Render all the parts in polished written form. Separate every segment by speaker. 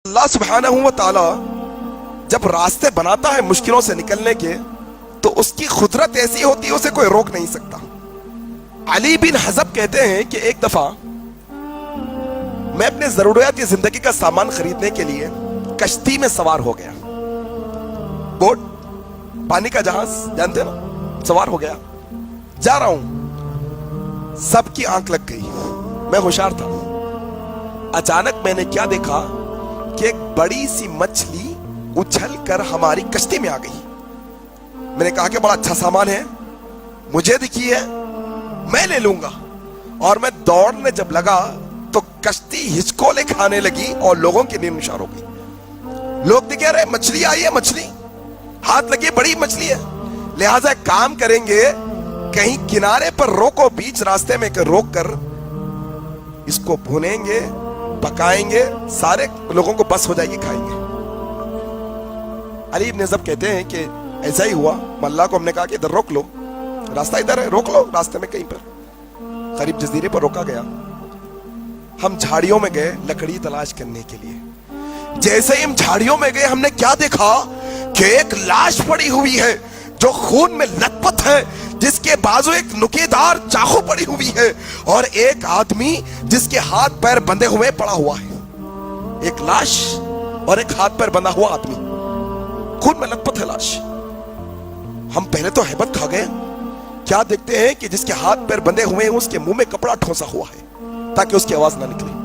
Speaker 1: اللہ سبحانہ و تعالی جب راستے بناتا ہے مشکلوں سے نکلنے کے تو اس کی قدرت ایسی ہوتی ہے اسے کوئی روک نہیں سکتا۔ علی بن حزب کہتے ہیں کہ ایک دفعہ میں اپنے ضروریات زندگی کا سامان خریدنے کے لیے کشتی میں سوار ہو گیا، بوٹ، پانی کا جہاز جانتے نا، سوار ہو گیا، جا رہا ہوں، سب کی آنکھ لگ گئی، میں ہوشیار تھا۔ اچانک میں نے کیا دیکھا کہ ایک بڑی سی مچھلی اچھل کر ہماری کشتی میں آ گئی۔ میں نے کہا کہ بڑا اچھا سامان ہے، مجھے دکھی ہے، میں لے لوں گا، اور میں دوڑنے جب لگا تو کشتی ہچکولے کھانے لگی اور لوگوں کی نیند نشار ہو گئی۔ لوگ دیکھ رہے مچھلی آئی ہے، مچھلی ہاتھ لگی، بڑی مچھلی ہے، لہٰذا ایک کام کریں گے، کہیں کنارے پر روکو، بیچ راستے میں روک کر اس کو بھونیں گے، پکائیں گے، سارے لوگوں کو بس ہو جائے گی، کھائیں گے۔ علی بن حزب کہتے ہیں کہ ایسا ہی ہوا، اللہ کو ہم نے کہا کہ ادھر روک لو، راستہ ادھر ہے، روک لو، راستے میں کہیں پر قریب جزیرے پر روکا گیا۔ ہم جھاڑیوں میں گئے لکڑی تلاش کرنے کے لیے۔ جیسے ہی ہم جھاڑیوں میں گئے، ہم نے کیا دیکھا کہ ایک لاش پڑی ہوئی ہے جو خون میں لت پت ہے، جس کے بازو ایک نوکیدار چاقو پڑی ہوئی ہے، اور ایک آدمی جس کے ہاتھ پیر بندھے ہوئے پڑا ہوا ہے۔ ایک لاش اور ایک ہاتھ پیر بندھا ہوا آدمی، خون میں لت پت ہے لاش۔ ہم پہلے تو ہیبت کھا گئے، کیا دیکھتے ہیں کہ جس کے ہاتھ پیر بندھے ہوئے ہیں اس کے منہ میں کپڑا ٹھونسا ہوا ہے تاکہ اس کی آواز نہ نکلے۔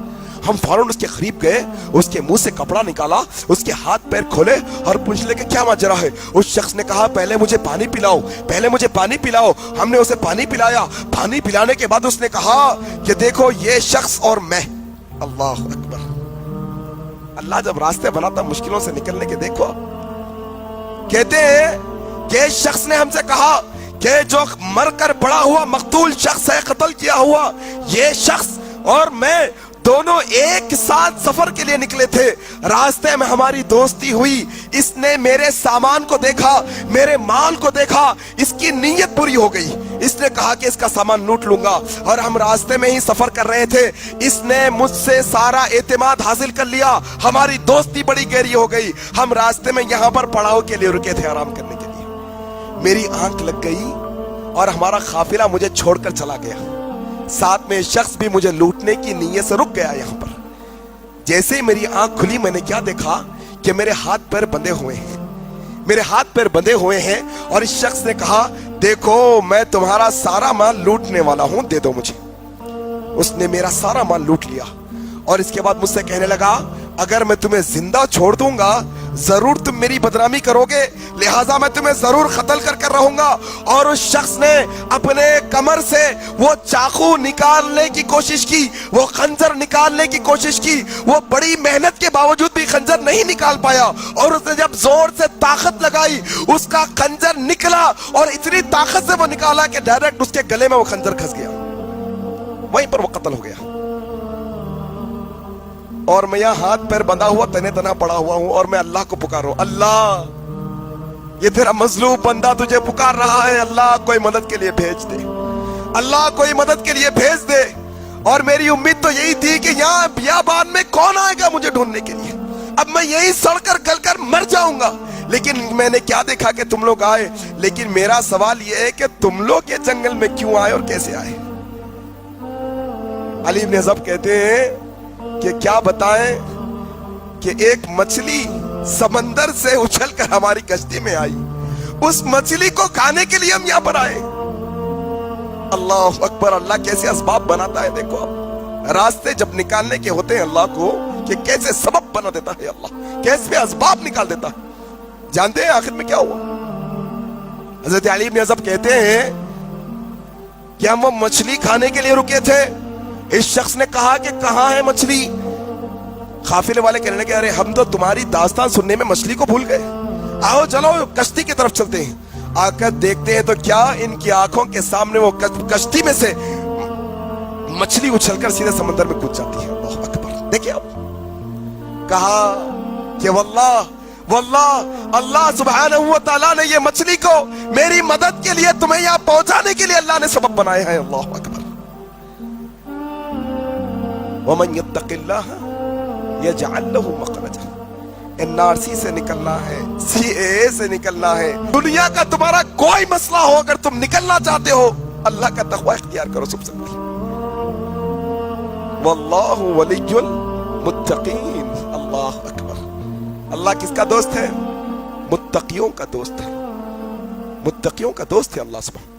Speaker 1: ہم فوراً اس کے قریب گئے، اس کے منہ سے کپڑا نکالا، اس کے ہاتھ پیر کھولے اور پوچھ لے کہ کیا ماجرا ہے۔ اس شخص نے کہا پہلے مجھے پانی پلاؤ، پہلے مجھے پانی پلاؤ۔ ہم نے اسے پانی پلایا، پانی پلانے کے بعد اس نے کہا کہ دیکھو یہ شخص اور میں۔ اللہ اکبر! اللہ جب راستے بناتا مشکلوں سے نکلنے کے، دیکھو کہتے ہیں کہ اس شخص نے ہم سے کہا کہ جو مر کر پڑا ہوا مقتول شخص ہے، قتل کیا ہوا، یہ شخص اور میں دونوں ایک ساتھ سفر کے لیے نکلے تھے، راستے میں ہماری دوستی ہوئی، اس نے میرے سامان کو دیکھا، میرے مال کو دیکھا، اس کی نیت پوری ہو گئی، اس نے کہا کہ اس کا سامان لوٹ لوں گا، اور ہم راستے میں ہی سفر کر رہے تھے، اس نے مجھ سے سارا اعتماد حاصل کر لیا، ہماری دوستی بڑی گہری ہو گئی۔ ہم راستے میں یہاں پر پڑاؤ کے لیے رکے تھے، آرام کرنے کے لیے، میری آنکھ لگ گئی اور ہمارا قافلہ مجھے چھوڑ کر چلا گیا، ساتھ میں شخص بھی مجھے لوٹنے کی نیت سے رک گیا یہاں پر۔ جیسے ہی میری آنکھ کھلی، میں نے کیا دیکھا کہ میرے ہاتھ پیر بندھے ہوئے ہیں، میرے ہاتھ پیر بندھے ہوئے ہیں، اور اس شخص نے کہا دیکھو میں تمہارا سارا مال لوٹنے والا ہوں، دے دو مجھے۔ اس نے میرا سارا مال لوٹ لیا، اور اس کے بعد مجھ سے کہنے لگا اگر میں تمہیں زندہ چھوڑ دوں گا ضرور تم میری بدنامی کرو گے، لہٰذا میں تمہیں ضرور قتل کر کر رہوں گا۔ اور اس شخص نے اپنے کمر سے وہ چاقو نکالنے کی کوشش کی، وہ خنجر نکالنے کی کوشش کی، وہ بڑی محنت کے باوجود بھی خنجر نہیں نکال پایا، اور اس نے جب زور سے طاقت لگائی اس کا خنجر نکلا، اور اتنی طاقت سے وہ نکالا کہ ڈائریکٹ اس کے گلے میں وہ خنجر پھنس گیا، وہیں پر وہ قتل ہو گیا۔ اور میں یہاں ہاتھ پیر بندھا ہوا تنے تنا پڑا ہوا ہوں، اور میں اللہ کو پکاروں، اللہ یہ تیرا مظلوم بندہ تجھے پکار رہا ہے، اللہ کوئی مدد کے لیے بھیج دے، اللہ کوئی مدد کے لیے بھیج دے۔ اور میری امید تو یہی تھی کہ یہاں بیابان میں کون آئے گا مجھے ڈھونڈنے کے لیے، اب میں یہی سڑ کر گل کر مر جاؤں گا، لیکن میں نے کیا دیکھا کہ تم لوگ آئے۔ لیکن میرا سوال یہ ہے کہ تم لوگ یہ جنگل میں کیوں آئے اور کیسے آئے؟ علی بن حزب کہتے ہیں کہ کیا بتائیں کہ ایک مچھلی سمندر سے اچھل کر ہماری کشتی میں آئی، اس مچھلی کو کھانے کے لیے ہم یہاں پر آئے۔ اللہ اکبر! اللہ کیسے اسباب بناتا ہے، دیکھو اب راستے جب نکالنے کے ہوتے ہیں اللہ کو کہ کیسے سبب بنا دیتا ہے، اللہ کیسے اسباب نکال دیتا ہے۔ جانتے ہیں آخر میں کیا ہوا؟ حضرت علی بن حزب کہتے ہیں کہ ہم وہ مچھلی کھانے کے لیے رکے تھے، اس شخص نے کہا کہ کہاں ہے مچھلی؟ قافلے والے کہنے لگے ارے ہم تو تمہاری داستان سننے میں مچھلی کو بھول گئے، آؤ چلو کشتی کی طرف چلتے ہیں۔ آ کر دیکھتے ہیں تو کیا ان کی آنکھوں کے سامنے وہ کشتی میں سے مچھلی اچھل کر سیدھے سمندر میں کود جاتی ہے۔ اللہ اکبر! دیکھیں اب کہا کہ واللہ اللہ سبحانہ و تعالیٰ نے یہ مچھلی کو میری مدد کے لیے تمہیں یہاں پہنچانے کے لیے اللہ نے سبب بنایا ہے۔ اللہ اکبر! وَمَن يَتَّقِ اللَّهَ يَجْعَلْ لَهُ مَخْرَجًا۔ NRC سے نکلنا ہے, CAA سے نکلنا ہے, دنیا کا تمہارا کوئی مسئلہ ہو, اگر تم نکلنا چاہتے ہو اللہ کا تقوی اختیار کرو سب سے پہلے. واللہ ولی المتقین. اللہ اکبر. اللہ کس کا دوست ہے؟ متقیوں کا دوست ہے. متقیوں کا دوست ہے اللہ سبحانہ.